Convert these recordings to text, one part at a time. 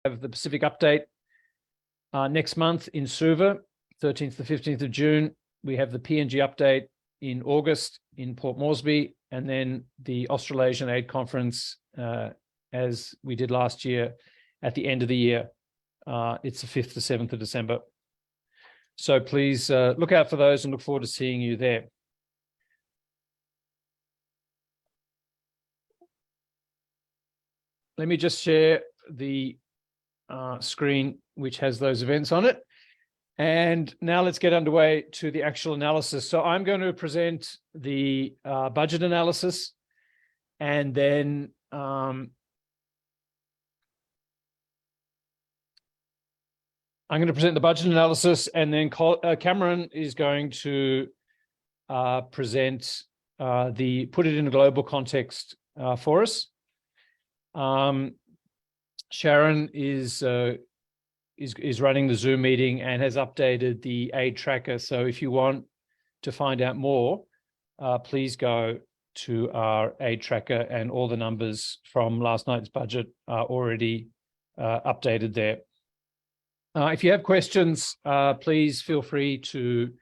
have the Pacific Update next month in Suva, 13th to 15th of June. We have the PNG Update in August in Port Moresby, and then the Australasian Aid Conference, as we did last year, at the end of the year. It's the 5th to 7th of December. So please look out for those and look forward to seeing you there. Let me just share the screen which has those events on it. And now let's get underway to the actual analysis. So I'm going to present the budget analysis, and then I'm going to present the budget analysis, and then Cameron is going to present put it in a global context for us. Sharon is running the Zoom meeting and has updated the aid tracker. So if you want to find out more, please go to our aid tracker, and all the numbers from last night's budget are already updated there. If you have questions, please feel free to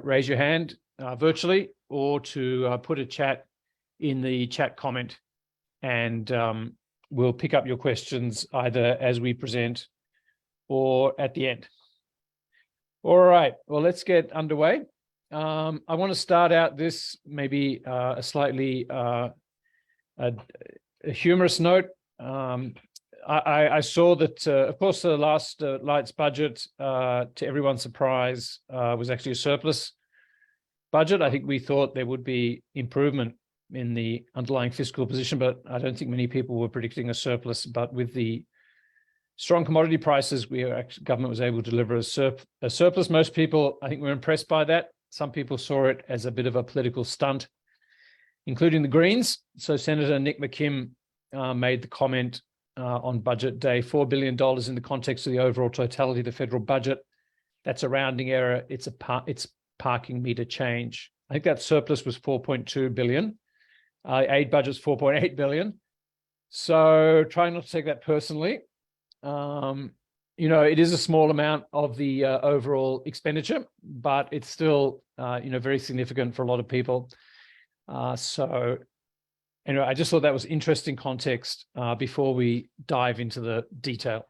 raise your hand virtually, or to put a chat in the chat comment, and we'll pick up your questions either as we present or at the end. All right, well, let's get underway. I want to start out this maybe a slightly a humorous note. I saw that, of course, the last Lights budget, to everyone's surprise, was actually a surplus budget. I think we thought there would be improvement in the underlying fiscal position, but I don't think many people were predicting a surplus. But with the strong commodity prices, government was able to deliver a surplus. Most people, I think, were impressed by that. Some people saw it as a bit of a political stunt, including the Greens. So Senator Nick McKim made the comment on budget day, $4 billion in the context of the overall totality of the federal budget. That's a rounding error. It's parking meter change. I think that surplus was $4.2 billion. Aid budget's $4.8 billion. So try not to take that personally. You know, it is a small amount of the overall expenditure, but it's still, you know, very significant for a lot of people. So anyway, I just thought that was interesting context before we dive into the detail.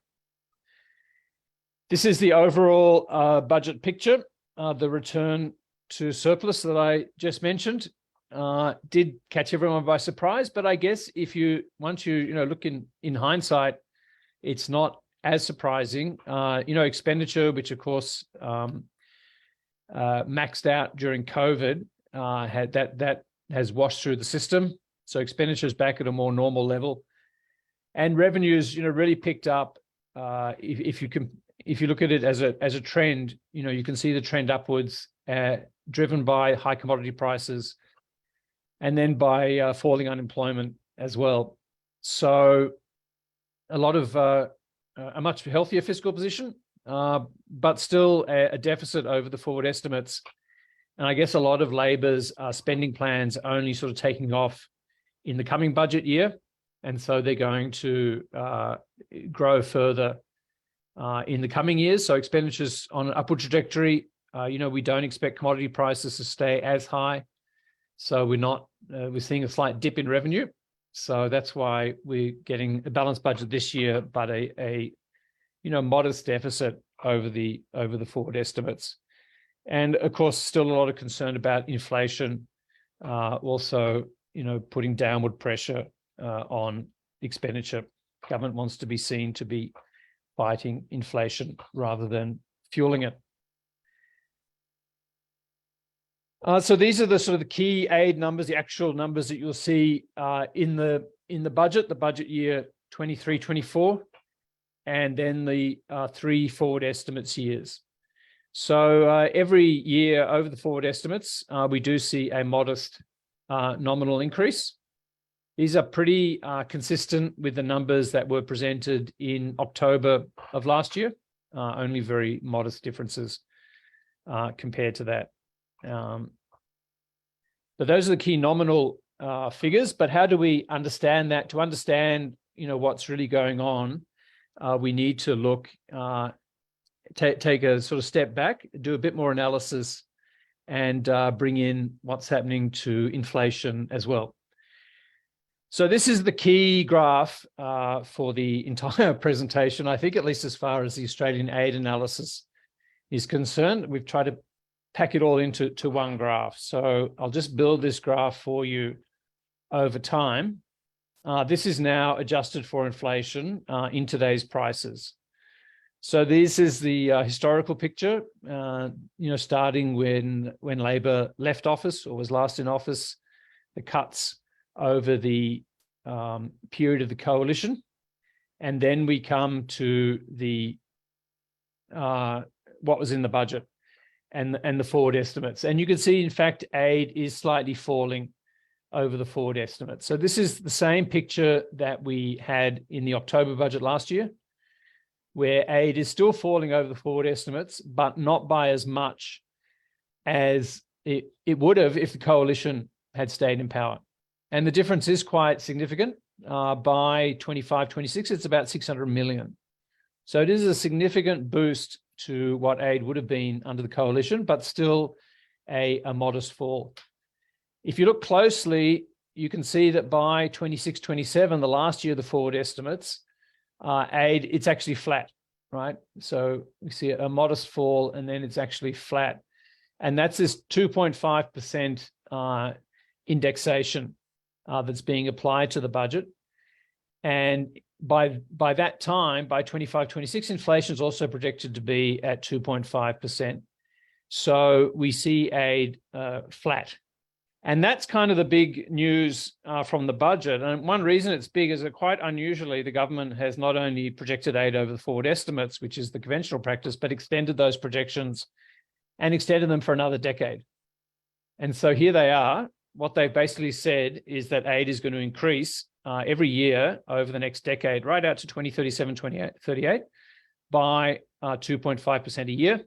This is the overall budget picture. The return to surplus that I just mentioned did catch everyone by surprise, but I guess if once you look in hindsight, it's not as surprising. Expenditure, which of course maxed out during COVID, that has washed through the system. So expenditure is back at a more normal level, and revenues, really picked up. If you look at it as a trend, you can see the trend upwards, driven by high commodity prices, and then by falling unemployment as well. So a lot of a much healthier fiscal position, but still a deficit over the forward estimates. And I guess a lot of Labor's spending plans only sort of taking off in the coming budget year. And so they're going to grow further in the coming years. So expenditures on an upward trajectory. We don't expect commodity prices to stay as high. So we're seeing a slight dip in revenue. So that's why we're getting a balanced budget this year, but a modest deficit over the forward estimates. And of course, still a lot of concern about inflation, also, putting downward pressure on expenditure. Government wants to be seen to be fighting inflation rather than fueling it. So these are the sort of the key aid numbers, the actual numbers that you'll see in the budget, the budget year 23-24, and then the 3 forward estimates years. So every year over the forward estimates, we do see a modest nominal increase. These are pretty consistent with the numbers that were presented in October of last year, only very modest differences compared to that. But those are the key nominal figures. But how do we understand that? To understand, what's really going on, we need to look, take a sort of step back, do a bit more analysis, and bring in what's happening to inflation as well. So this is the key graph for the entire presentation, I think, at least as far as the Australian aid analysis is concerned. We've tried to pack it all into one graph. So I'll just build this graph for you over time. This is now adjusted for inflation in today's prices. So this is the historical picture, starting when Labor left office or was last in office, the cuts over the period of the coalition. And then we come to the what was in the budget and the forward estimates. And you can see, in fact, aid is slightly falling over the forward estimates. So this is the same picture that we had in the October budget last year, where aid is still falling over the forward estimates, but not by as much as it would have if the coalition had stayed in power. And the difference is quite significant. By 25-26, it's about 600 million. So it is a significant boost to what aid would have been under the coalition, but still a modest fall. If you look closely, you can see that by 26-27, the last year, the forward estimates, aid, it's actually flat, right? So we see a modest fall, and then it's actually flat. And that's this 2.5% indexation that's being applied to the budget. And by that time, by 25-26, inflation is also projected to be at 2.5%. So we see aid flat. And that's kind of the big news from the budget. And one reason it's big is that quite unusually, the government has not only projected aid over the forward estimates, which is the conventional practice, but extended those projections and extended them for another decade. And so here they are. What they've basically said is that aid is going to increase every year over the next decade, right out to 2037, 2038, by 2.5% a year.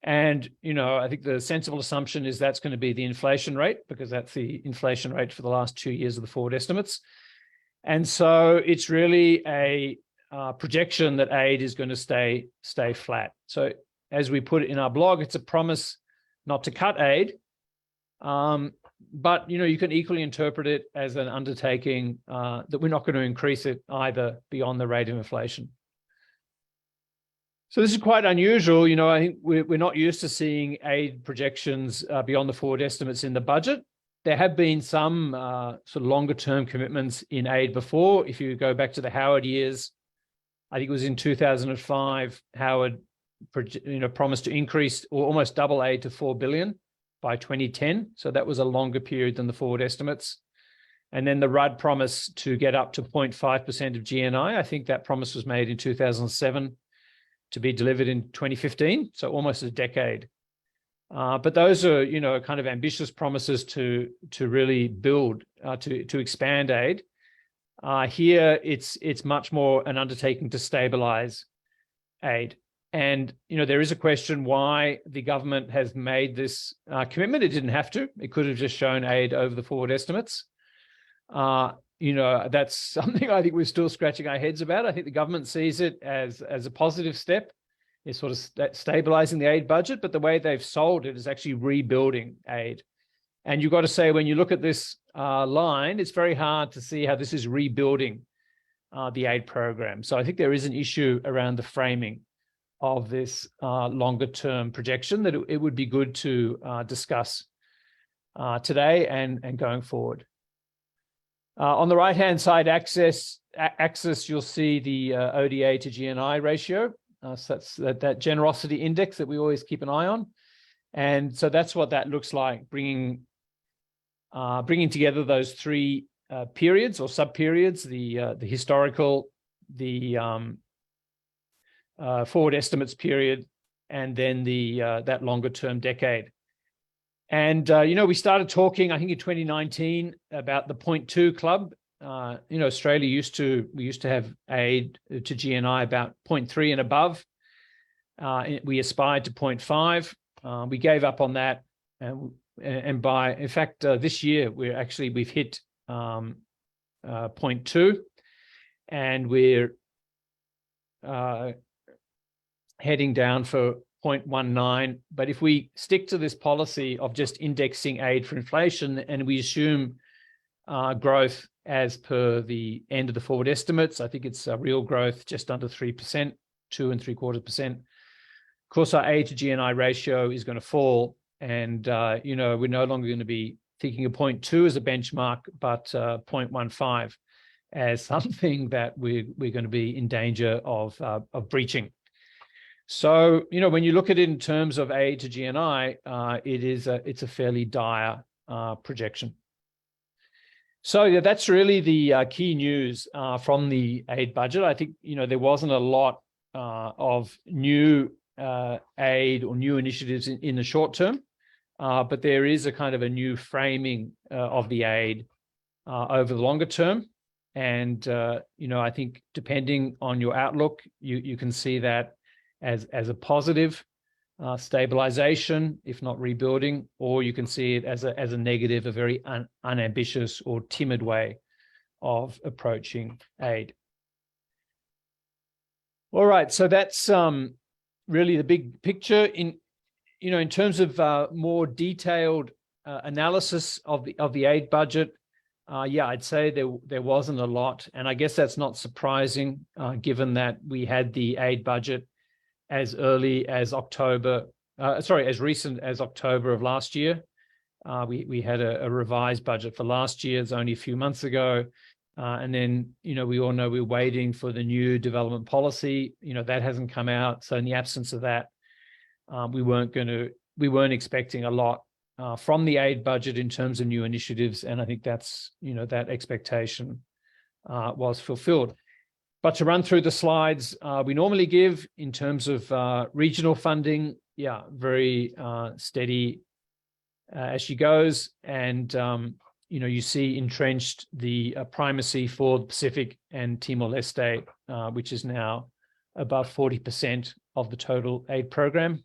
And, I think the sensible assumption is that's going to be the inflation rate, because that's the inflation rate for the last 2 years of the forward estimates. And so it's really a projection that aid is going to stay flat. So as we put it in our blog, it's a promise not to cut aid. But, you can equally interpret it as an undertaking that we're not going to increase it either beyond the rate of inflation. So this is quite unusual. I think we're not used to seeing aid projections beyond the forward estimates in the budget. There have been some sort of longer term commitments in aid before. If you go back to the Howard years, I think it was in 2005, Howard promised to increase or almost double aid to $4 billion by 2010. So that was a longer period than the forward estimates. And then the Rudd promise to get up to 0.5% of GNI. I think that promise was made in 2007 to be delivered in 2015. So almost a decade. But those are, kind of ambitious promises to really build, to expand aid. Here, it's much more an undertaking to stabilize aid. And, there is a question why the government has made this commitment. It didn't have to. It could have just shown aid over the forward estimates. That's something I think we're still scratching our heads about. I think the government sees it as a positive step. It's sort of stabilizing the aid budget, but the way they've sold it is actually rebuilding aid. And you've got to say, when you look at this line, it's very hard to see how this is rebuilding the aid program. So I think there is an issue around the framing of this longer term projection that it would be good to discuss today and going forward. On the right-hand side axis, you'll see the ODA to GNI ratio. So that's that generosity index that we always keep an eye on. And so that's what that looks like, bringing together those three periods or sub-periods, the historical, the forward estimates period, and then that longer-term decade. And, we started talking, I think in 2019, about the 0.2 club. Australia we used to have aid to GNI about 0.3 and above. We aspired to 0.5. We gave up on that. And in fact, this year, we've hit 0.2. And we're heading down for 0.19. But if we stick to this policy of just indexing aid for inflation and we assume growth as per the end of the forward estimates, I think it's real growth just under 3%, 2.75%. Of course, our aid to GNI ratio is going to fall, and we're no longer going to be thinking of 0.2 as a benchmark, but 0.15 as something that we're going to be in danger of breaching. So, when you look at it in terms of aid to GNI, it's a fairly dire projection. So yeah, that's really the key news from the aid budget. I think, there wasn't a lot of new aid or new initiatives in the short term, but there is a kind of a new framing of the aid over the longer term. And, I think depending on your outlook, you can see that as a positive stabilization, if not rebuilding, or you can see it as a negative, a very unambitious or timid way of approaching aid. All right, so that's really the big picture. In terms of more detailed analysis of the aid budget, I'd say there wasn't a lot, and I guess that's not surprising, given that we had the aid budget as early as as recent as October of last year. We had a revised budget for last year, it's only a few months ago. And then, we all know we're waiting for the new development policy. That hasn't come out. So in the absence of that, we weren't expecting a lot from the aid budget in terms of new initiatives. And I think that's, that expectation was fulfilled. But to run through the slides we normally give in terms of regional funding, very steady as she goes. And, you see entrenched the primacy for the Pacific and Timor-Leste, which is now above 40% of the total aid program.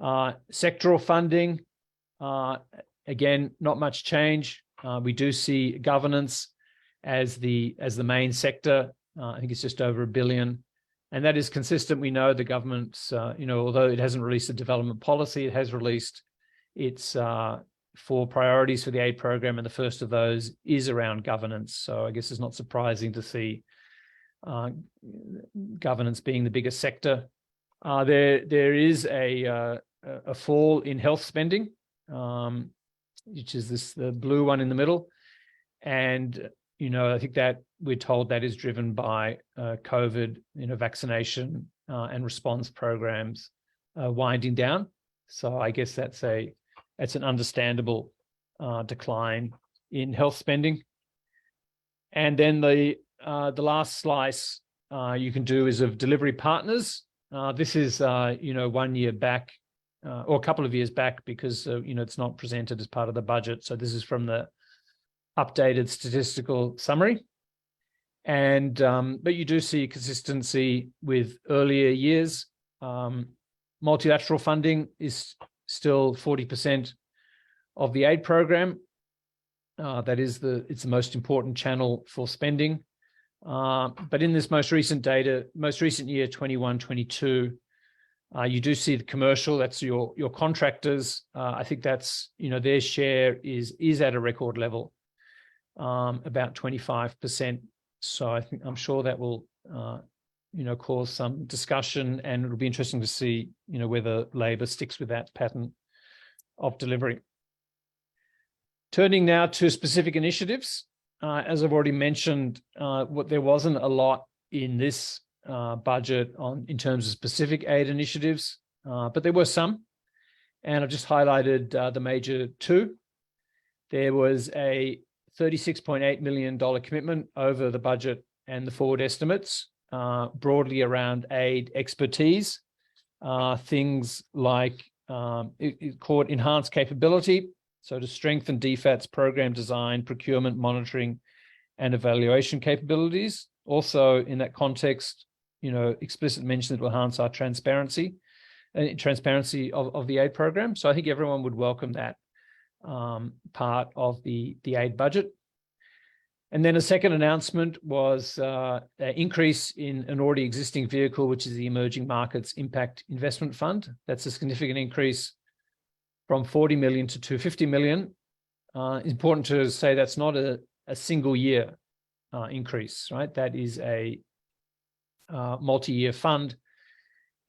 Sectoral funding, again, not much change. We do see governance as the main sector. I think it's just over $1 billion. And that is consistent. We know the government's, although it hasn't released a development policy, it has released its 4 priorities for the aid program. And the first of those is around governance. So I guess it's not surprising to see governance being the biggest sector. There is a fall in health spending, which is the blue one in the middle. And, I think that we're told that is driven by COVID, vaccination and response programs winding down. So I guess that's an understandable decline in health spending. And then the last slice you can do is of delivery partners. This is 1 year back or a couple of years back, because it's not presented as part of the budget. So this is from the updated statistical summary. And but you do see consistency with earlier years. Multilateral funding is still 40% of the aid program. That is it's the most important channel for spending. But in this most recent year, 21-22, you do see the commercial, that's your contractors. I think that's, their share is at a record level, about 25%. So I'm sure that will, cause some discussion, and it'll be interesting to see, whether Labor sticks with that pattern of delivery. Turning now to specific initiatives. As I've already mentioned, there wasn't a lot in this budget in terms of specific aid initiatives, but there were some, and I've just highlighted the major 2. There was a $36.8 million commitment over the budget and the forward estimates, broadly around aid expertise, things like it called enhanced capability. So to strengthen DFAT's program design, procurement, monitoring, and evaluation capabilities. Also in that context, explicit mention that will enhance our transparency of the aid program. So I think everyone would welcome that part of the aid budget. And then a second announcement was an increase in an already existing vehicle, which is the Emerging Markets Impact Investment Fund. That's a significant increase from 40 million to 250 million. Important to say that's not a single year increase, right? That is a multi-year fund.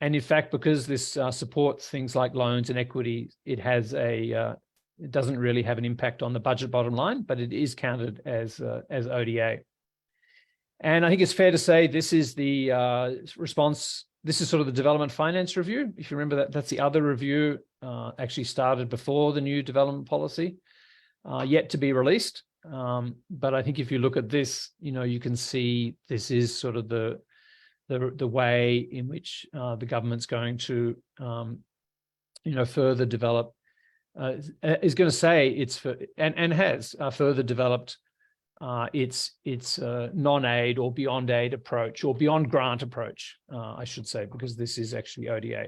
And in fact, because this supports things like loans and equity, it has it doesn't really have an impact on the budget bottom line, but it is counted as ODA. And I think it's fair to say this is the response. This is sort of the development finance review. If you remember that's the other review actually started before the new development policy, yet to be released. But I think if you look at this, you can see this is sort of the way in which the government's going to, further develop. Is going to say it's and has further developed its non-aid or beyond aid approach, or beyond grant approach, I should say, because this is actually ODA.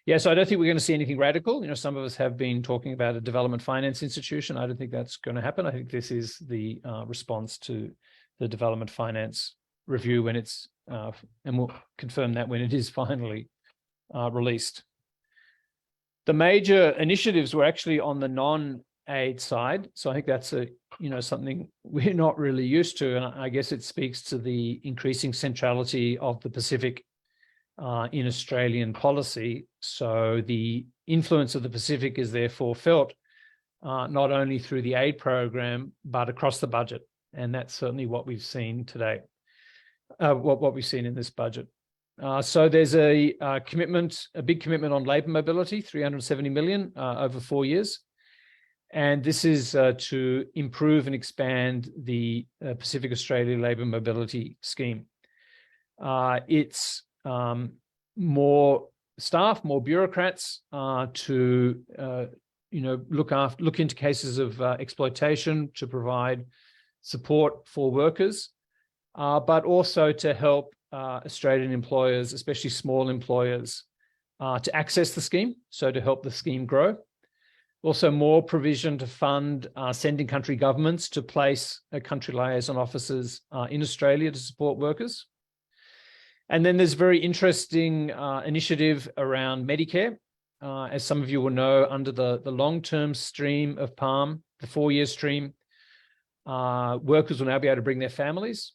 Yeah, so I don't think we're going to see anything radical. Some of us have been talking about a development finance institution. I don't think that's going to happen. I think this is the response to the development finance review when it's, and we'll confirm that when it is finally released. The major initiatives were actually on the non-aid side. So I think that's something we're not really used to. And I guess it speaks to the increasing centrality of the Pacific in Australian policy. So the influence of the Pacific is therefore felt not only through the aid program, but across the budget. And that's certainly what we've seen today, what we've seen in this budget. So there's a big commitment on labour mobility, 370 million over 4 years. And this is to improve and expand the Pacific Australia Labour Mobility Scheme. It's more staff, more bureaucrats to look into cases of exploitation, to provide support for workers, but also to help Australian employers, especially small employers, to access the scheme, so to help the scheme grow. Also more provision to fund sending country governments to place country liaison officers in Australia to support workers. And then there's a very interesting initiative around Medicare. As some of you will know, under the long-term stream of PALM, the 4-year stream, workers will now be able to bring their families.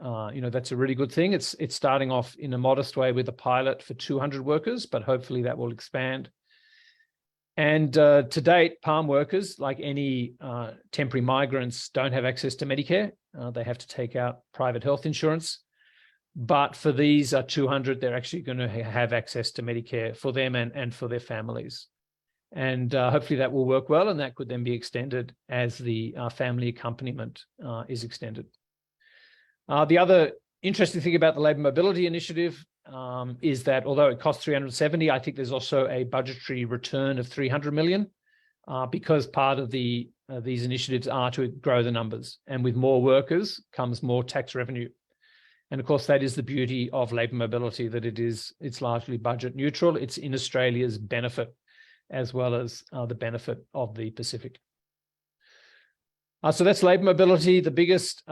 That's a really good thing. It's starting off in a modest way with a pilot for 200 workers, but hopefully that will expand. And to date, PALM workers, like any temporary migrants, don't have access to Medicare. They have to take out private health insurance. But for these 200, they're actually going to have access to Medicare for them and for their families. And hopefully that will work well, and that could then be extended as the family accompaniment is extended. The other interesting thing about the Labour Mobility Initiative is that although it costs 370, I think there's also a budgetary return of 300 million because part of these initiatives are to grow the numbers. And with more workers comes more tax revenue. And of course, that is the beauty of labour mobility, that it's largely budget neutral. It's in Australia's benefit as well as the benefit of the Pacific. So that's labour mobility. The biggest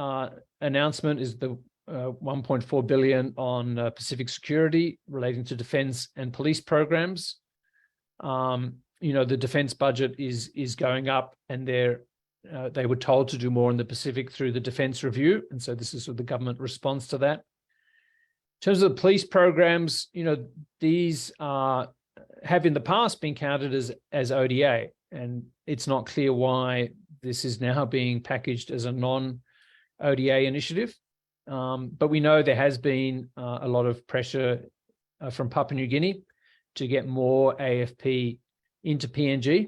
announcement is the 1.4 billion on Pacific security relating to defence and police programs. The defence budget is going up, and they were told to do more in the Pacific through the Defence Review, and so this is sort of the government response to that. In terms of the police programs, these have in the past been counted as ODA, and it's not clear why this is now being packaged as a non-ODA initiative. But we know there has been a lot of pressure from Papua New Guinea to get more AFP into PNG.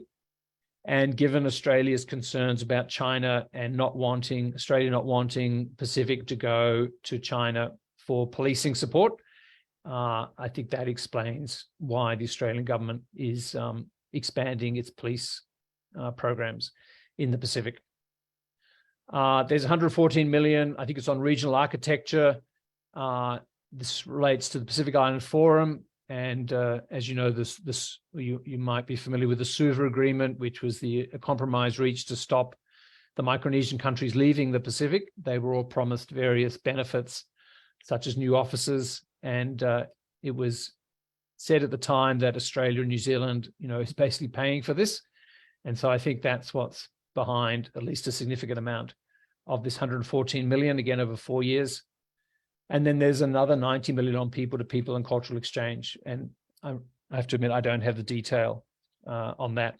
And given Australia's concerns about China and Australia not wanting Pacific to go to China for policing support, I think that explains why the Australian government is expanding its police programs in the Pacific. There's 114 million, I think it's on regional architecture. This relates to the Pacific Island Forum. And as you know, you might be familiar with the Suva Agreement, which was a compromise reached to stop the Micronesian countries leaving the Pacific, they were all promised various benefits, such as new offices. And it was said at the time that Australia and New Zealand, is basically paying for this. And so I think that's what's behind at least a significant amount of this 114 million, again, over 4 years. And then there's another 90 million on people-to-people and cultural exchange. And I have to admit, I don't have the detail on that.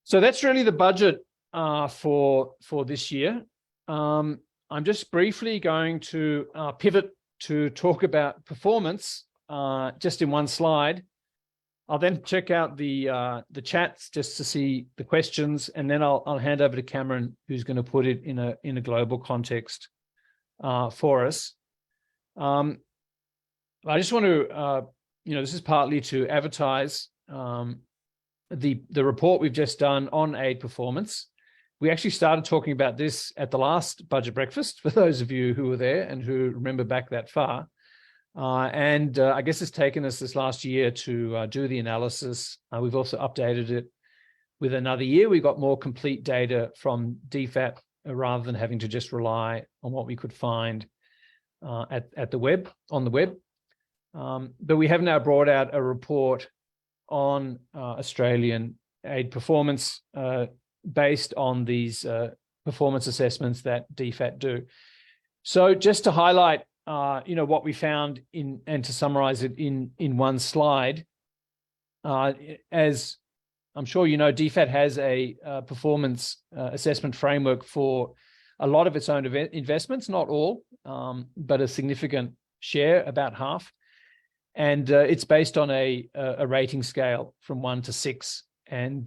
So that's really the budget for this year. I'm just briefly going to pivot to talk about performance just in one slide. I'll then check out the chats just to see the questions, and then I'll hand over to Cameron, who's going to put it in a global context for us. I just want to, this is partly to advertise the report we've just done on aid performance. We actually started talking about this at the last budget breakfast, for those of you who were there and who remember back that far. I guess it's taken us this last year to do the analysis. We've also updated it with another year. We got more complete data from DFAT rather than having to just rely on what we could find at the web, on the web. But we have now brought out a report on Australian aid performance based on these performance assessments that DFAT do. So just to highlight, what we found and to summarize it in one slide, as I'm sure DFAT has a performance assessment framework for a lot of its own investments, not all, but a significant share, about half. And it's based on a rating scale from 1 to 6. And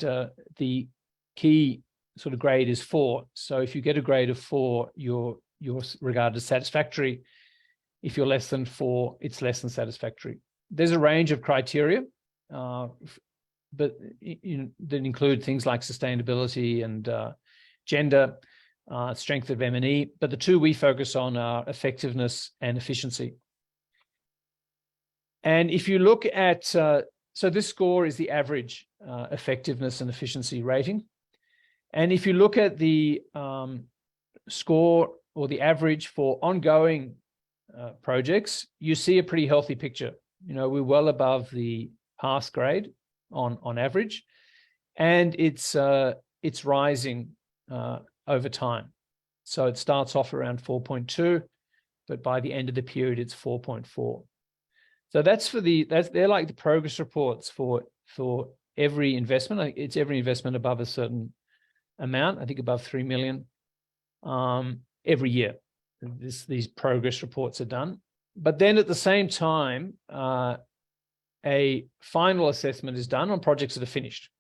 the key sort of grade is 4. So if you get a grade of 4, you're regarded as satisfactory. If you're less than 4, it's less than satisfactory. There's a range of criteria, but that include things like sustainability and gender, strength of M&E. But the two we focus on are effectiveness and efficiency. And if you look at, so this score is the average effectiveness and efficiency rating. And if you look at the score or the average for ongoing projects, you see a pretty healthy picture. We're well above the pass grade on average, and it's rising over time. So it starts off around 4.2, but by the end of the period, it's 4.4. So they're like the progress reports for every investment. It's every investment above a certain amount, I think above 3 million every year. These progress reports are done. But then at the same time, a final assessment is done on projects that are finished.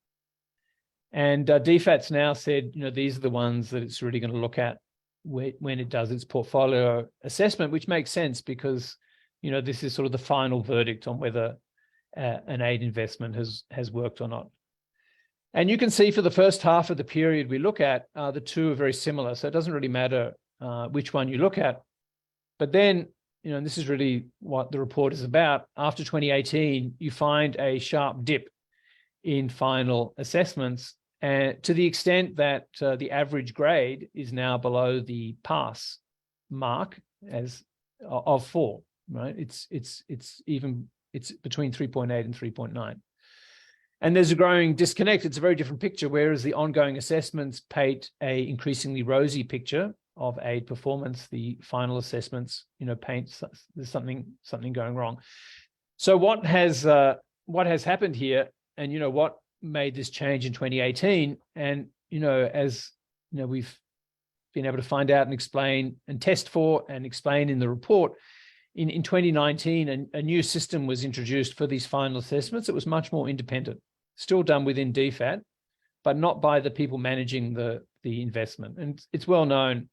And DFAT's now said, these are the ones that it's really going to look at when it does its portfolio assessment, which makes sense because, this is sort of the final verdict on whether an aid investment has worked or not. And you can see for the first half of the period we look at, the two are very similar. So it doesn't really matter which one you look at. But then, and this is really what the report is about, after 2018, you find a sharp dip in final assessments, and to the extent that the average grade is now below the pass mark of 4, right? It's between 3.8 and 3.9. And there's a growing disconnect. It's a very different picture, whereas the ongoing assessments paint a increasingly rosy picture of aid performance. The final assessments, paint there's something going wrong. So what has happened here, and what made this change in 2018, and as we've been able to find out and explain and test for and explain in the report, in 2019, a new system was introduced for these final assessments. It was much more independent, still done within DFAT, but not by the people managing the investment. And it's well known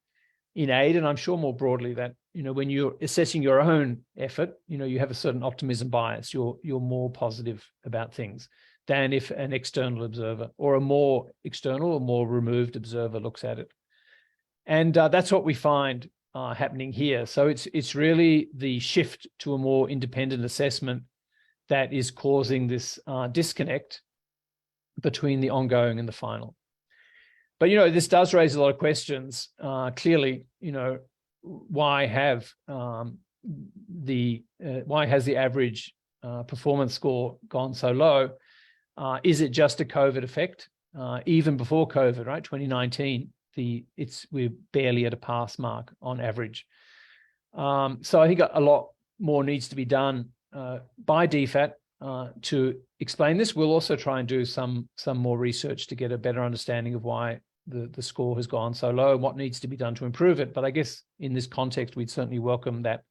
in aid, and I'm sure more broadly, that when you're assessing your own effort, you have a certain optimism bias. You're more positive about things than if an external observer or a more external or more removed observer looks at it. And that's what we find happening here. So it's really the shift to a more independent assessment that is causing this disconnect between the ongoing and the final. But, this does raise a lot of questions. Clearly, why has the average performance score gone so low? Is it just a COVID effect? Even before COVID, right? 2019, we're barely at a pass mark on average. So I think a lot more needs to be done by DFAT to explain this. We'll also try and do some more research to get a better understanding of why the score has gone so low and what needs to be done to improve it. But I guess in this context, we'd certainly welcome that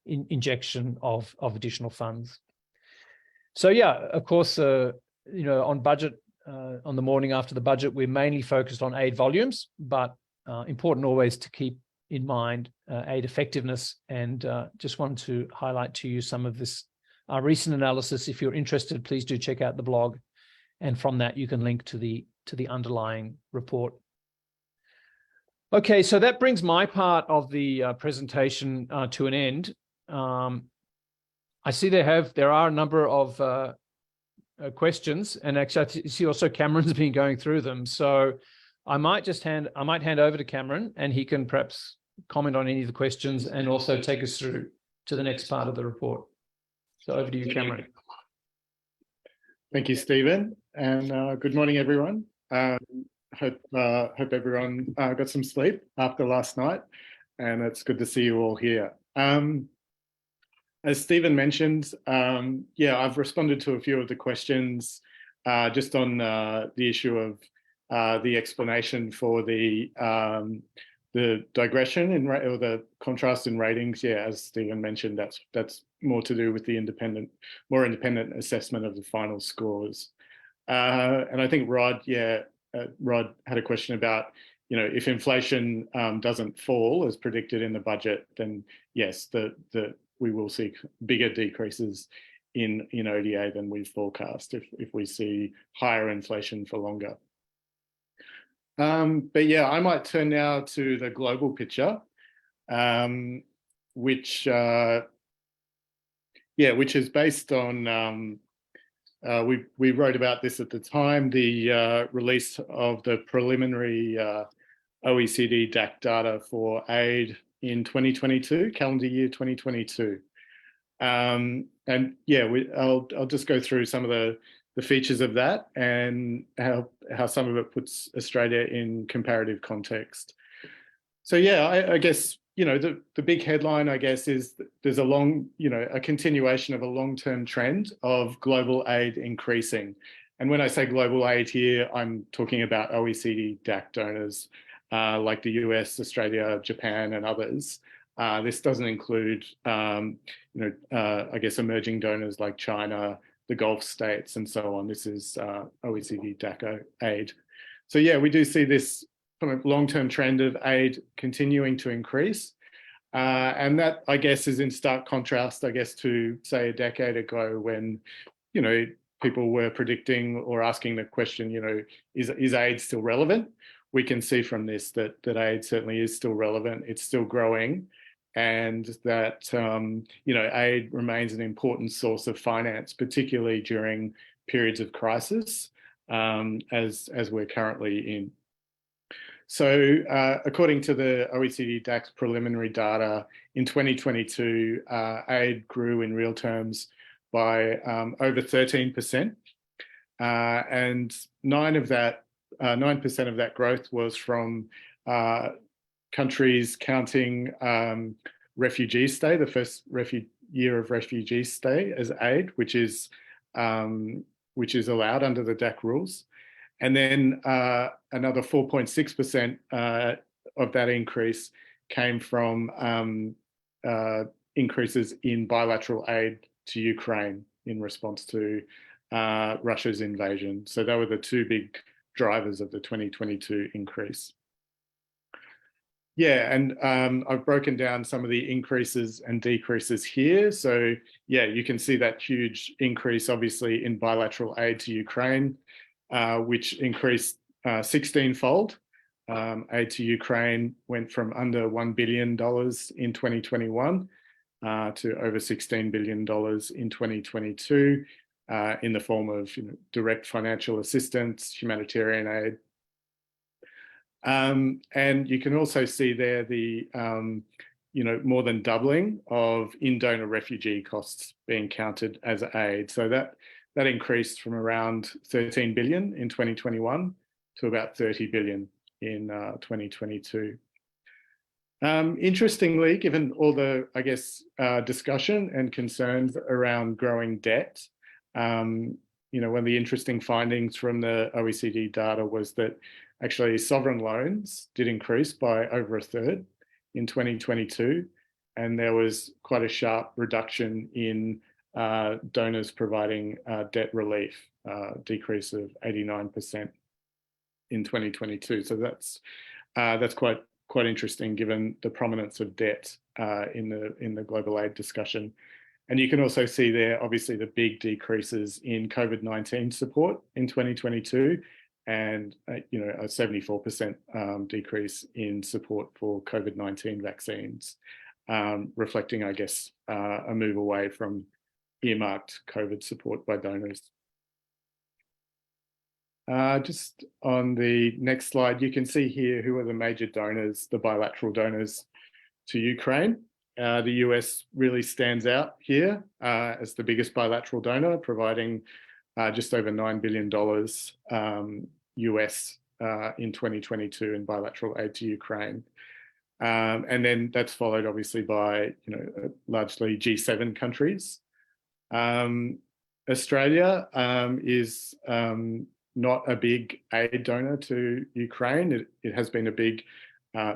injection of additional funds. So yeah, of course, on budget, on the morning after the budget, we're mainly focused on aid volumes, but important always to keep in mind aid effectiveness. And just wanted to highlight to you some of this recent analysis. If you're interested, please do check out the blog, and from that you can link to the underlying report. Okay, so that brings my part of the presentation to an end. I see there are a number of questions, and actually I see also Cameron's been going through them. So I might hand over to Cameron, and he can perhaps comment on any of the questions and also take us through to the next part of the report. So over to you, Cameron. Thank you, Stephen, and good morning, everyone. Hope everyone got some sleep after last night, and it's good to see you all here. As Stephen mentioned, I've responded to a few of the questions just on the issue of the explanation for the digression or the contrast in ratings. Yeah, as Stephen mentioned, that's more to do with the more independent assessment of the final scores. And I think Rod had a question about, if inflation doesn't fall as predicted in the budget, then yes, we will see bigger decreases in ODA than we forecast if we see higher inflation for longer. But yeah, I might turn now to the global picture, which is based on, we wrote about this at the time, the release of the preliminary OECD DAC data for aid in 2022, calendar year 2022. And yeah, I'll just go through some of the features of that and how some of it puts Australia in comparative context. So yeah, I guess, the big headline, I guess, is there's a continuation of a long-term trend of global aid increasing. And when I say global aid here, I'm talking about OECD DAC donors like the US, Australia, Japan, and others. This doesn't include, I guess, emerging donors like China, the Gulf states, and so on. This is OECD DAC aid. So yeah, we do see this kind of long-term trend of aid continuing to increase. And that, I guess, is in stark contrast, I guess, to, say, a decade ago when, people were predicting or asking the question, is aid still relevant? We can see from this that aid certainly is still relevant. It's still growing. And that, aid remains an important source of finance, particularly during periods of crisis, as we're currently in. So according to the OECD DAC's preliminary data, in 2022, aid grew in real terms by over 13%. And 9% of that growth was from countries counting refugee stay, the first year of refugee stay as aid, which is allowed under the DAC rules. And then another 4.6% of that increase came from increases in bilateral aid to Ukraine in response to Russia's invasion. So they were the two big drivers of the 2022 increase. Yeah, and I've broken down some of the increases and decreases here. So yeah, you can see that huge increase, obviously, in bilateral aid to Ukraine, which increased 16-fold. Aid to Ukraine went from under $1 billion in 2021 to over $16 billion in 2022 in the form of direct financial assistance, humanitarian aid. And you can also see there the, more than doubling of in-donor refugee costs being counted as aid. So that increased from around 13 billion in 2021 to about 30 billion in 2022. Interestingly, given all the, discussion and concerns around growing debt, one of the interesting findings from the OECD data was that actually sovereign loans did increase by over a third in 2022, and there was quite a sharp reduction in donors providing debt relief, decrease of 89% in 2022. So that's quite interesting given the prominence of debt in the global aid discussion. And you can also see there, obviously, the big decreases in COVID-19 support in 2022, and a 74% decrease in support for COVID-19 vaccines, reflecting, a move away from earmarked COVID support by donors. Just on the next slide, you can see here who are the major donors, the bilateral donors to Ukraine. The US really stands out here as the biggest bilateral donor, providing just over $9 billion US in 2022 in bilateral aid to Ukraine. And then that's followed obviously by, largely G7 countries. Australia is not a big aid donor to Ukraine. It has been a big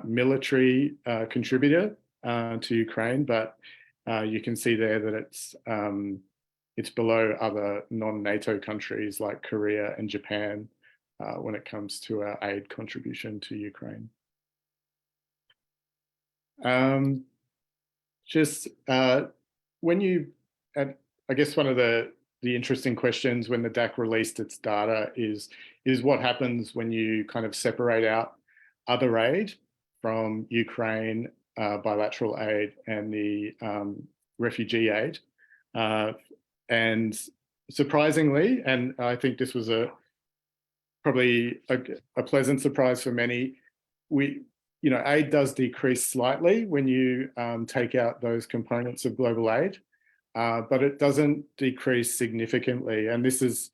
military contributor to Ukraine, but you can see there that it's below other non-NATO countries like Korea and Japan when it comes to our aid contribution to Ukraine. One of the interesting questions when the DAC released its data is what happens when you kind of separate out other aid from Ukraine, bilateral aid, and the refugee aid. And surprisingly, and I think this was probably a pleasant surprise for many, aid does decrease slightly when you take out those components of global aid. But it doesn't decrease significantly. And this is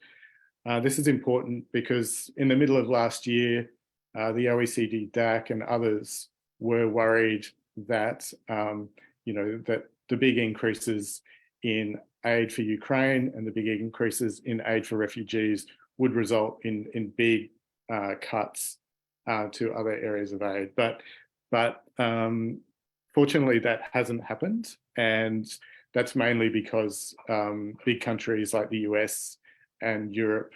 important because in the middle of last year, the OECD DAC and others were worried that, that the big increases in aid for Ukraine and the big increases in aid for refugees would result in big cuts to other areas of aid. But fortunately, that hasn't happened. And that's mainly because big countries like the US and Europe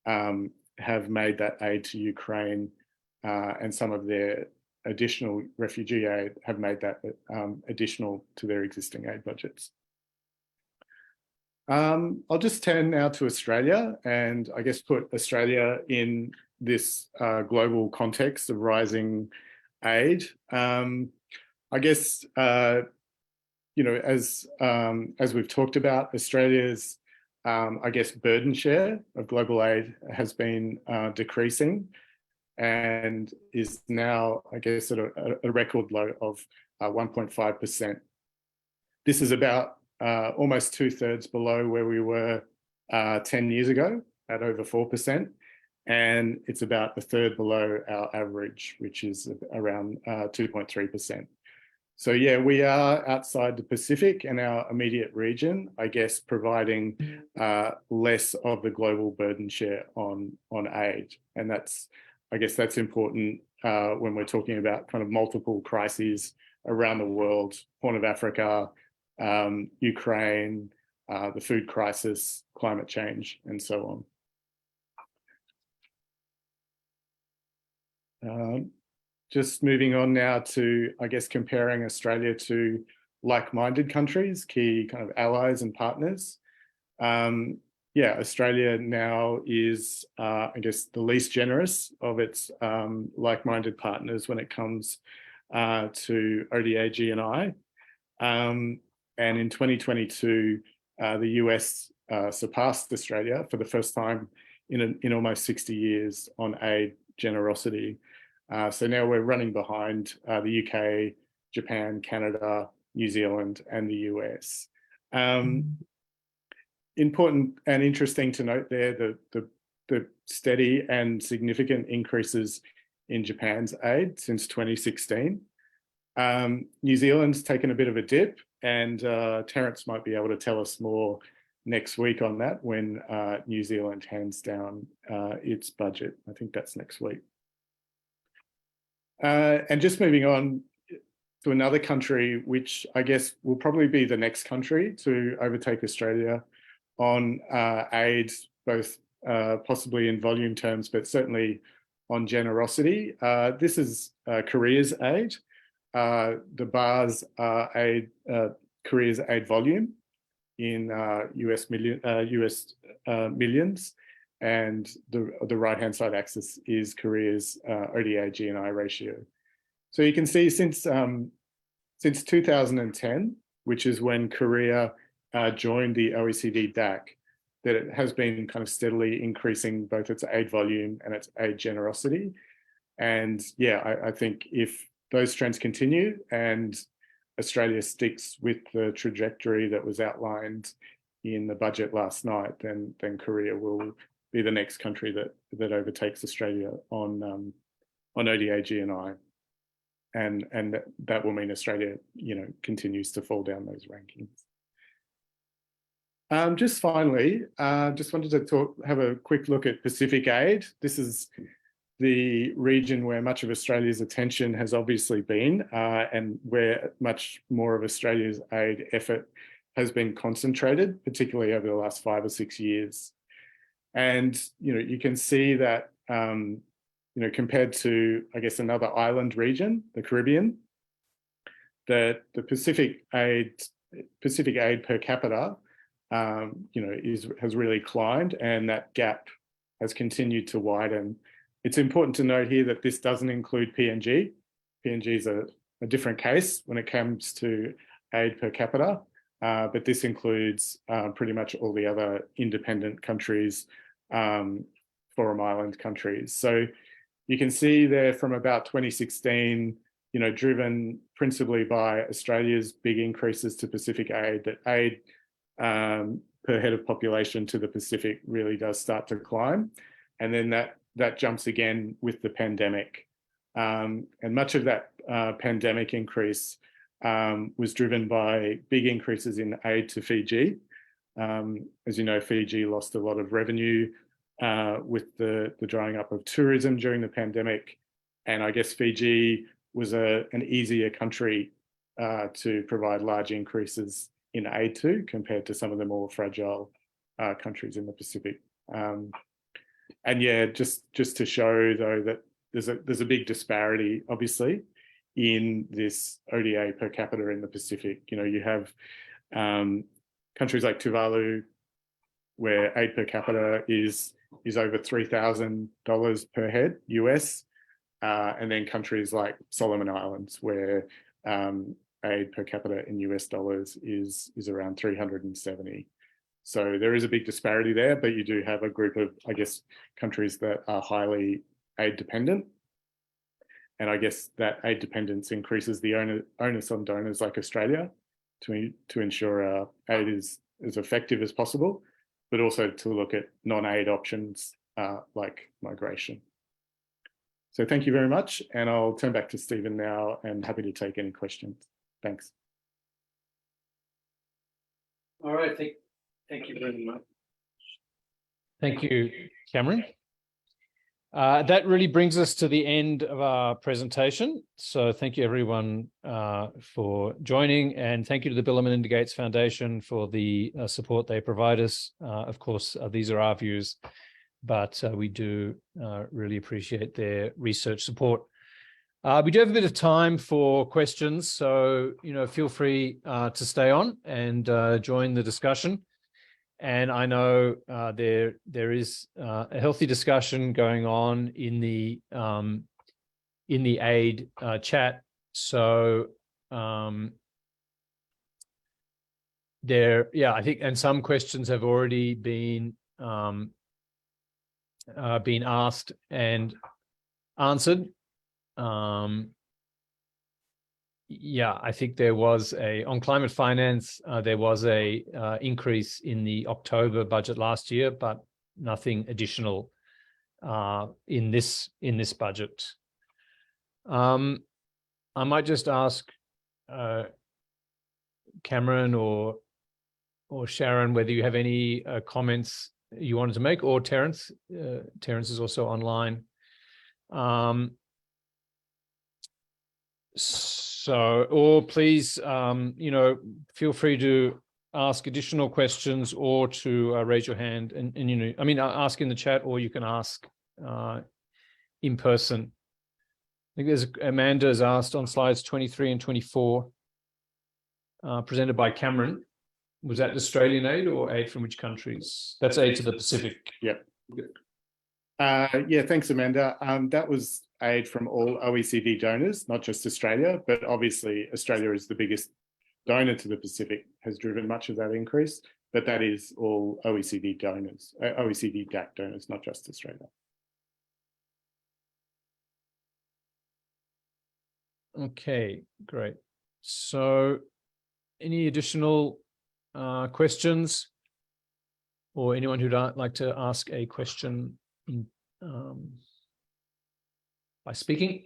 have made that aid to Ukraine and some of their additional refugee aid have made that additional to their existing aid budgets. I'll just turn now to Australia and put Australia in this global context of rising aid. As we've talked about, Australia's, burden share of global aid has been decreasing and is now, at a record low of 1.5%. This is about almost 2/3 below where we were 10 years ago at over 4%. And it's about a third below our average, which is around 2.3%. So yeah, we are outside the Pacific and our immediate region, providing less of the global burden share on aid. And that's important when we're talking about kind of multiple crises around the world, Horn of Africa, Ukraine, the food crisis, climate change, and so on. Just moving on now to, comparing Australia to like-minded countries, key kind of allies and partners. Australia now is, the least generous of its like-minded partners when it comes to ODA-GNI. And in 2022, the US surpassed Australia for the first time in almost 60 years on aid generosity. So now we're running behind the UK, Japan, Canada, New Zealand, and the US. Important and interesting to note there the steady and significant increases in Japan's aid since 2016. New Zealand's taken a bit of a dip, and Terence might be able to tell us more next week on that when New Zealand hands down its budget. I think that's next week. And just moving on to another country, which I guess will probably be the next country to overtake Australia on aid, both possibly in volume terms, but certainly on generosity. This is Korea's aid. The bars are Korea's aid volume in US millions, and the right-hand side axis is Korea's ODA GNI ratio. So you can see since 2010, which is when Korea joined the OECD DAC, that it has been kind of steadily increasing both its aid volume and its aid generosity. And yeah, I think if those trends continue and Australia sticks with the trajectory that was outlined in the budget last night, then Korea will be the next country that overtakes Australia on ODA GNI, and that will mean Australia, continues to fall down those rankings. Just finally, just wanted to have a quick look at Pacific Aid. This is the region where much of Australia's attention has obviously been, and where much more of Australia's aid effort has been concentrated, particularly over the last 5 or 6 years. And, you can see that, compared to, I guess, another island region, the Caribbean, that the Pacific aid per capita, has really climbed, and that gap has continued to widen. It's important to note here that this doesn't include PNG. PNG is a different case when it comes to aid per capita, but this includes pretty much all the other independent countries, Forum Island countries. So you can see there from about 2016, driven principally by Australia's big increases to Pacific aid, that aid per head of population to the Pacific really does start to climb. And then that jumps again with the pandemic. And much of that pandemic increase was driven by big increases in aid to Fiji. As you know, Fiji lost a lot of revenue with the drying up of tourism during the pandemic. And I guess Fiji was an easier country to provide large increases in aid to, compared to some of the more fragile countries in the Pacific. And yeah, just to show though that there's a big disparity, obviously, in this ODA per capita in the Pacific. You have countries like Tuvalu, where aid per capita is over $3,000 per head US, and then countries like Solomon Islands, where aid per capita in US dollars is around 370. So there is a big disparity there, but you do have a group of, I guess, countries that are highly aid dependent. And I guess that aid dependence increases the onus on donors like Australia to ensure aid is as effective as possible, but also to look at non-aid options like migration. So thank you very much. And I'll turn back to Stephen now, and happy to take any questions. Thanks. All right, thank you very much. Thank you, Cameron. That really brings us to the end of our presentation. So thank you everyone for joining, and thank you to the Bill and Melinda Gates Foundation for the support they provide us. Of course, these are our views, but we do really appreciate their research support. We do have a bit of time for questions, so feel free to stay on and join the discussion. And I know there is a healthy discussion going on in the aid chat. So I think, and some questions have already been asked and answered. Yeah, I think there was on climate finance, there was a increase in the October budget last year, but nothing additional in this budget. I might just ask Cameron or Sharon whether you have any comments you wanted to make, or Terence. Terence is also online. Or please, feel free to ask additional questions or to raise your hand and ask in the chat, or you can ask in person. I think Amanda's asked on slides 23 and 24, presented by Cameron. Was that Australian aid or aid from which countries? That's aid to the Pacific. Yep. Yeah, thanks, Amanda. That was aid from all OECD donors, not just Australia, but obviously Australia is the biggest donor to the Pacific, has driven much of that increase, but that is all OECD donors, OECD DAC donors, not just Australia. Okay, great. So any additional questions, or anyone who'd like to ask a question by speaking?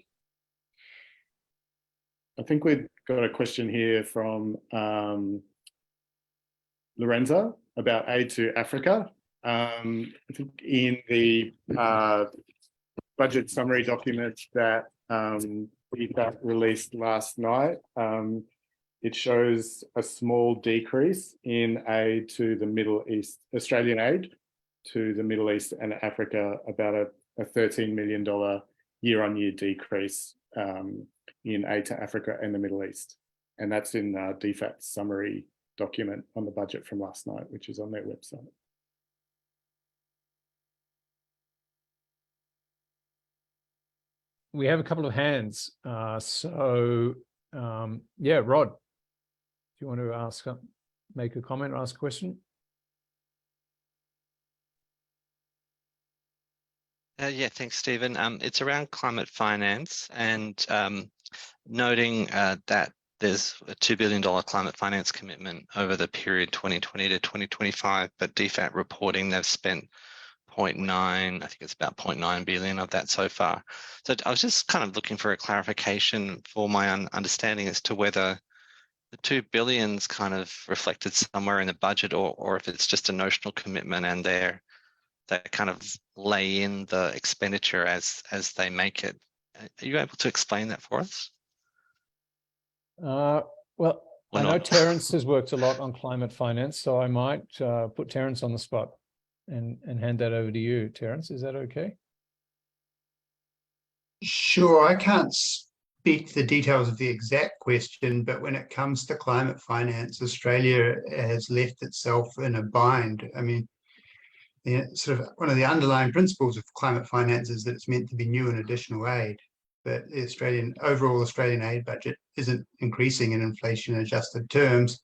I think we've got a question here from Lorenza about aid to Africa. I think in the budget summary document that DFAT released last night, it shows a small decrease in aid to the Middle East, Australian aid to the Middle East and Africa, about a $13 million year-on-year decrease in aid to Africa and the Middle East. And that's in DFAT's summary document on the budget from last night, which is on their website. We have a couple of hands. Yeah, Rod, do you want to make a comment or ask a question? Yeah, thanks, Stephen. It's around climate finance and noting that there's a $2 billion climate finance commitment over the period 2020 to 2025, but DFAT reporting they've spent 0.9, I think it's about 0.9 billion of that so far. So I was just kind of looking for a clarification for my understanding as to whether the 2 billion's kind of reflected somewhere in the budget, or if it's just a notional commitment and they kind of lay in the expenditure as they make it. Are you able to explain that for us? Well, I know Terence has worked a lot on climate finance, so I might put Terence on the spot and hand that over to you, Terence. Is that okay? Sure. I can't speak to the details of the exact question, but when it comes to climate finance, Australia has left itself in a bind. I mean, sort of one of the underlying principles of climate finance is that it's meant to be new and additional aid, but the overall Australian aid budget isn't increasing in inflation-adjusted terms.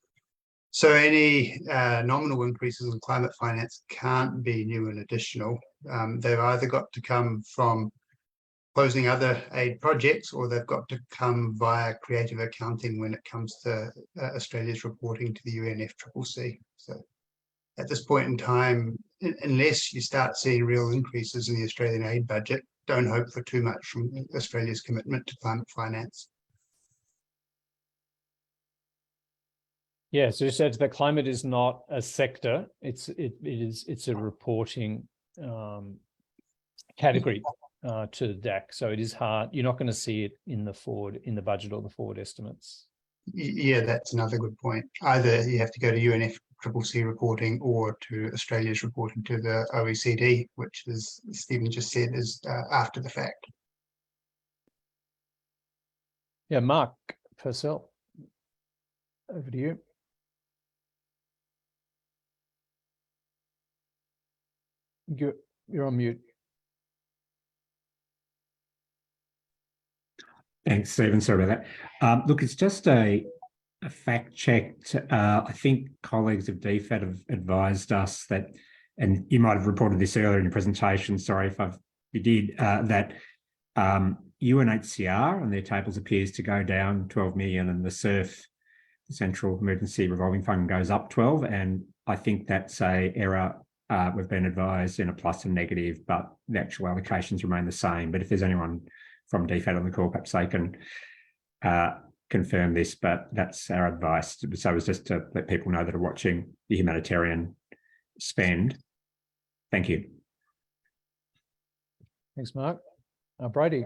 So any nominal increases in climate finance can't be new and additional. They've either got to come from closing other aid projects, or they've got to come via creative accounting when it comes to Australia's reporting to the UNFCCC. So at this point in time, unless you start seeing real increases in the Australian aid budget, don't hope for too much from Australia's commitment to climate finance. Yeah, so you said that climate is not a sector; it's a reporting category to the DAC. So it is hard. You're not going to see it in the budget or the forward estimates. Yeah, that's another good point. Either you have to go to UNFCCC reporting or to Australia's reporting to the OECD, which, as Stephen just said, is after the fact. Yeah, Mark Purcell, over to you. You're on mute. Thanks, Stephen. Sorry about that. Look, it's just a fact check. I think colleagues of DFAT have advised us that, and you might have reported this earlier in your presentation, sorry if you did, that UNHCR on their tables appears to go down 12 million, and the SURF, the Central Emergency Revolving Fund, goes up 12. And I think that's a error. We've been advised in a plus and negative, but the actual allocations remain the same. But if there's anyone from DFAT on the call, perhaps they can confirm this, but that's our advice. So it was just to let people know that are watching the humanitarian spend. Thank you. Thanks, Mark. Brady.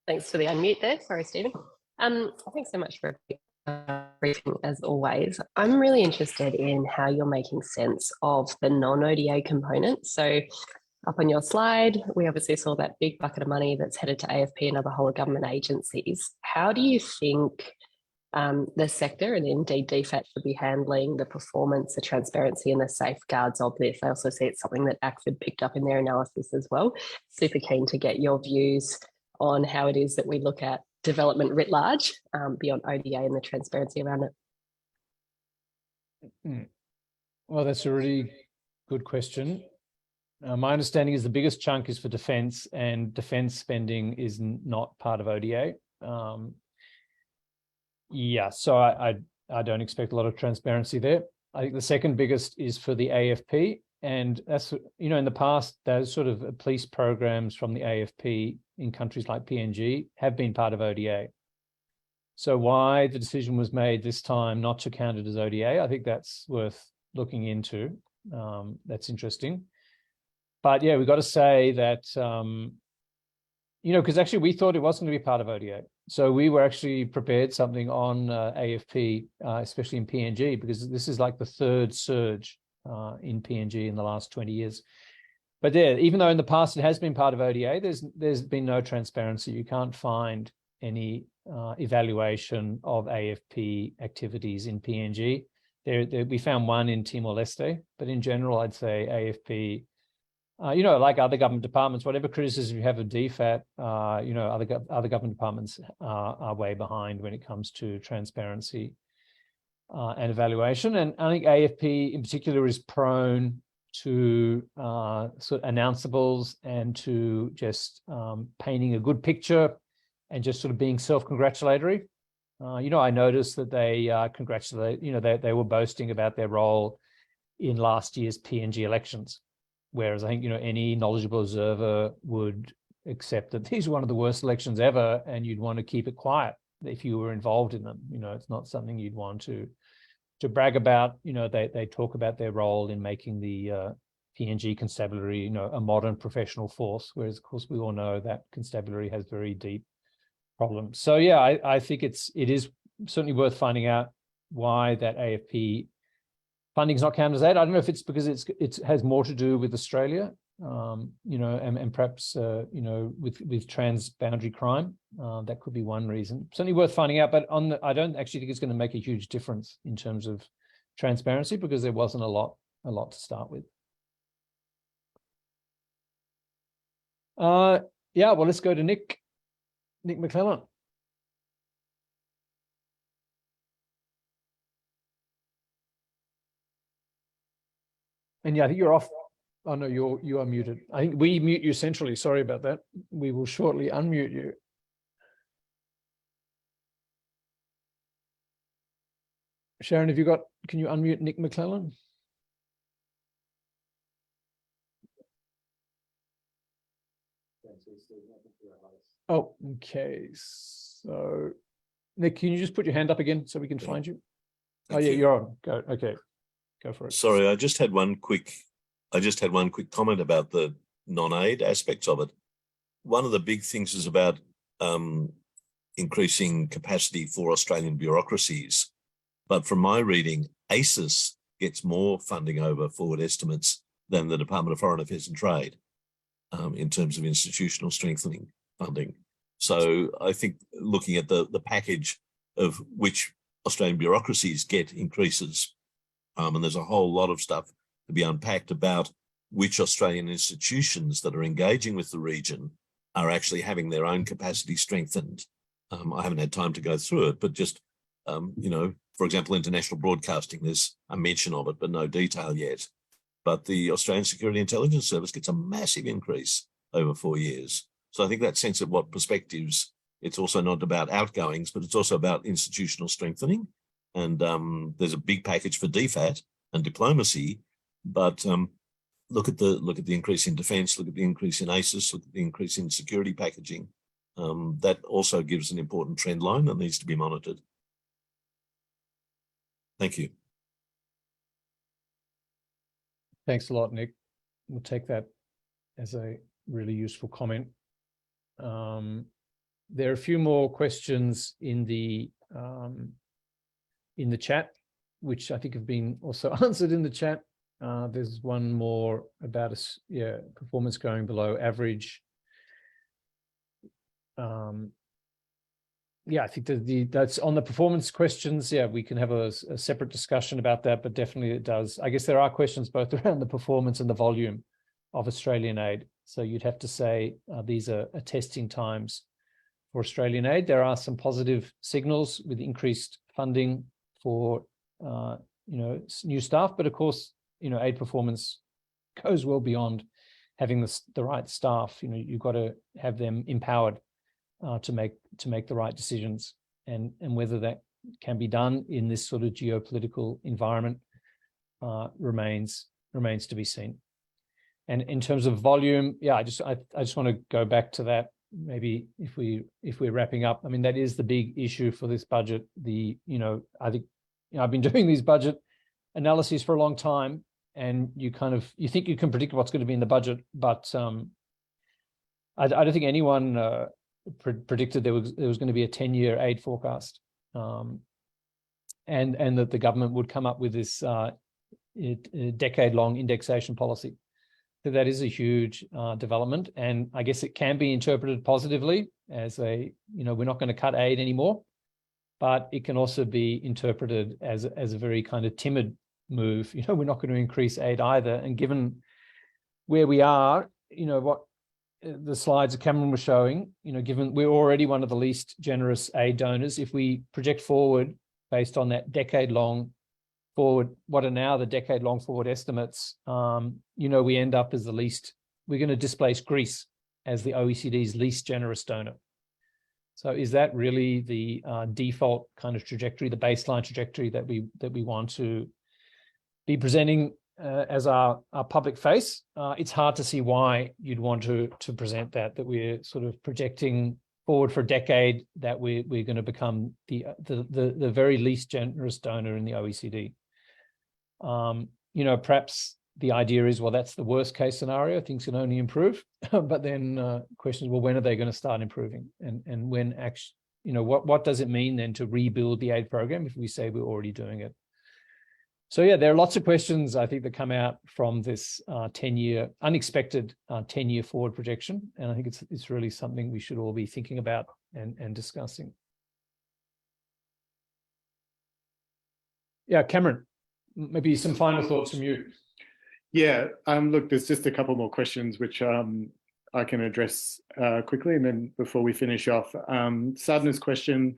Thanks for the unmute there. Sorry, Stephen. Thanks so much for briefing as always. I'm really interested in how you're making sense of the non-ODA component. So up on your slide, we obviously saw that big bucket of money that's headed to AFP and other whole of government agencies. How do you think the sector and indeed DFAT should be handling the performance, the transparency and the safeguards of this? I also see it's something that ACFID picked up in their analysis as well. Super keen to get your views on how it is that we look at development writ large beyond ODA and the transparency around it. Well, that's a really good question. My understanding is the biggest chunk is for defence, and defence spending is not part of ODA. Yeah, so I don't expect a lot of transparency there. I think the second biggest is for the AFP, and that's, you know, in the past, those sort of police programs from the AFP in countries like PNG have been part of ODA. So why the decision was made this time not to count it as ODA, I think that's worth looking into. That's interesting. But yeah, we've got to say that, you know, because actually we thought it wasn't going to be part of ODA. So we were actually prepared something on AFP, especially in PNG, because this is like the third surge in PNG in the last 20 years. But yeah, even though in the past it has been part of ODA, there's been no transparency. You can't find any evaluation of AFP activities in PNG. We found one in Timor-Leste, but in general, I'd say AFP, you know, like other government departments, whatever criticism you have of DFAT, you know, other government departments are way behind when it comes to transparency and evaluation. And I think AFP in particular is prone to sort of announceables and to just painting a good picture and just sort of being self-congratulatory. You know, I noticed that they congratulate, you know, they were boasting about their role in last year's PNG elections. Whereas I think, you know, any knowledgeable observer would accept that these are one of the worst elections ever, and you'd want to keep it quiet if you were involved in them. You know, it's not something you'd want to brag about. You know, they talk about their role in making the PNG constabulary, you know, a modern professional force, whereas of course we all know that constabulary has very deep problems. So yeah, I think it is certainly worth finding out why that AFP funding is not counted as aid. I don't know if it's because it has more to do with Australia, you know, and perhaps you know, with transboundary crime. That could be one reason. Certainly worth finding out. But I don't actually think it's going to make a huge difference in terms of transparency, because there wasn't a lot to start with. Yeah, well, let's go to Nick McClellan. And yeah, I think you're off. Oh no, you are muted. I think we mute you centrally. Sorry about that. We will shortly unmute you. Sharon, can you unmute Nick McClellan? Oh, okay. So Nick, can you just put your hand up again so we can find you? Oh yeah, you're on. Go. Okay. Go for it. Sorry, I just had one quick comment about the non-aid aspects of it. One of the big things is about increasing capacity for Australian bureaucracies. But from my reading, ACIS gets more funding over forward estimates than the Department of Foreign Affairs and Trade in terms of institutional strengthening funding. So I think looking at the package of which Australian bureaucracies get increases, and there's a whole lot of stuff to be unpacked about which Australian institutions that are engaging with the region are actually having their own capacity strengthened. I haven't had time to go through it, but just, you know, For example, international broadcasting, there's a mention of it, but no detail yet. But the Australian Security Intelligence Service gets a massive increase over 4 years. So I think that sense of what perspectives, it's also not about outgoings, but it's also about institutional strengthening. And there's a big package for DFAT and diplomacy, but look at the increase in defence, look at the increase in ACES, look at the increase in security packaging. That also gives an important trend line that needs to be monitored. Thank you. Thanks a lot, Nick. We'll take that as a really useful comment. There are a few more questions in the chat, which I think have been also answered in the chat. There's one more about performance going below average. I think that's on the performance questions. Yeah, we can have a separate discussion about that, but definitely it does. I guess there are questions both around the performance and the volume of Australian aid. So you'd have to say these are testing times for Australian aid. There are some positive signals with increased funding for new staff, but of course, aid performance goes well beyond having the right staff. You've got to have them empowered to make the right decisions, and whether that can be done in this sort of geopolitical environment remains to be seen. And in terms of volume, I just want to go back to that. Maybe if we're wrapping up, I mean, that is the big issue for this budget. I think I've been doing these budget analyses for a long time, and you think you can predict what's going to be in the budget, but I don't think anyone predicted there was going to be a 10-year aid forecast, and that the government would come up with this decade-long indexation policy. So that is a huge development, and I guess it can be interpreted positively as we're not going to cut aid anymore, but it can also be interpreted as a very kind of timid move. We're not going to increase aid either, and given where we are, what the slides that Cameron was showing, given we're already one of the least generous aid donors, if we project forward based on that decade-long forward, what are now the decade-long forward estimates, we end up as we're going to displace Greece as the OECD's least generous donor. So is that really the default kind of trajectory, the baseline trajectory that we want to be presenting as our public face? It's hard to see why you'd want to present that we're sort of projecting forward for a decade that we're going to become the very least generous donor in the OECD. Perhaps the idea is, well, that's the worst case scenario, things can only improve. But then questions, well, when are they going to start improving? And when actually, what does it mean then to rebuild the aid program if we say we're already doing it? So yeah, there are lots of questions, I think, that come out from this unexpected 10-year forward projection. And I think it's really something we should all be thinking about and discussing. Yeah, Cameron, maybe some final thoughts from you. Yeah, look, there's just a couple more questions which I can address quickly, and then before we finish off, Sadhna's question,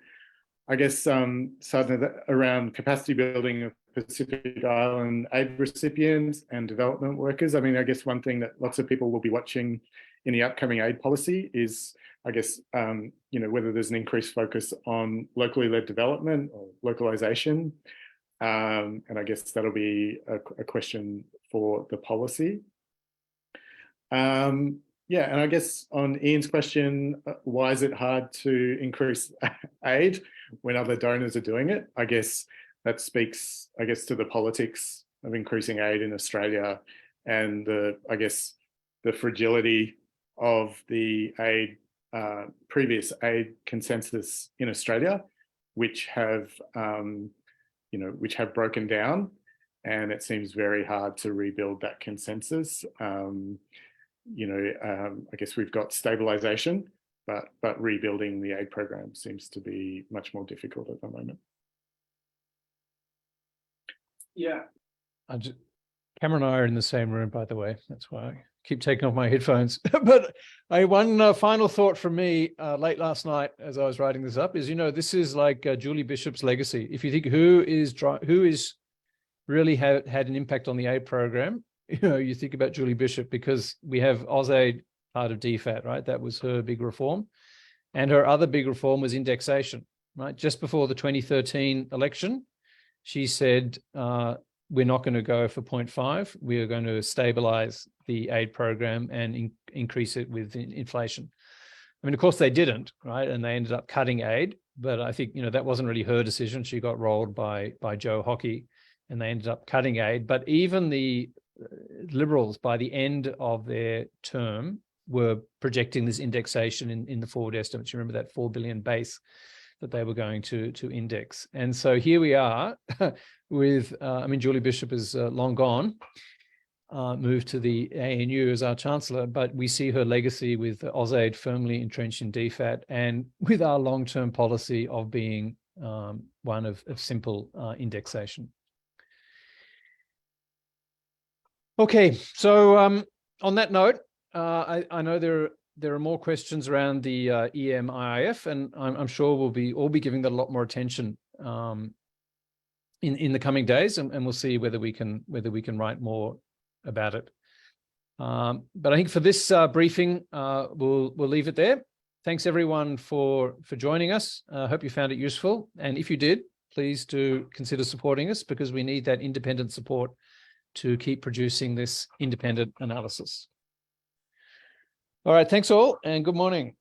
I guess, Sadhna, around capacity building of Pacific Island aid recipients and development workers. I mean, I guess one thing that lots of people will be watching in the upcoming aid policy is, I guess, whether there's an increased focus on locally led development or localization. And I guess that'll be a question for the policy. And I guess on Ian's question, why is it hard to increase aid when other donors are doing it? I guess that speaks, to the politics of increasing aid in Australia and the fragility of the previous aid consensus in Australia, which have broken down, and it seems very hard to rebuild that consensus. I guess we've got stabilisation, but rebuilding the aid program seems to be much more difficult at the moment. Yeah. Cameron and I are in the same room, by the way. That's why I keep taking off my headphones. But one final thought from me late last night as I was writing this up is, this is like Julie Bishop's legacy. If you think who is really had an impact on the aid program, you think about Julie Bishop, because we have AusAid part of DFAT, right? That was her big reform. And her other big reform was indexation, right? Just before the 2013 election, she said, we're not going to go for 0.5. We are going to stabilize the aid program and increase it with inflation. I mean, of course, they didn't, right? And they ended up cutting aid. But I think, that wasn't really her decision. She got rolled by Joe Hockey, and they ended up cutting aid. But even the Liberals, by the end of their term, were projecting this indexation in the forward estimates. You remember that 4 billion base that they were going to index. And so here we are with, Julie Bishop is long gone, moved to the ANU as our Chancellor, but we see her legacy with AusAid firmly entrenched in DFAT, and with our long-term policy of being one of simple indexation. Okay, so on that note, I know there are more questions around the EMIIF, and I'm sure we'll all be giving that a lot more attention in the coming days, and we'll see whether we can write more about it. But I think for this briefing, we'll leave it there. Thanks everyone for joining us. I hope you found it useful, and if you did, please do consider supporting us, because we need that independent support to keep producing this independent analysis. All right, thanks all, and good morning.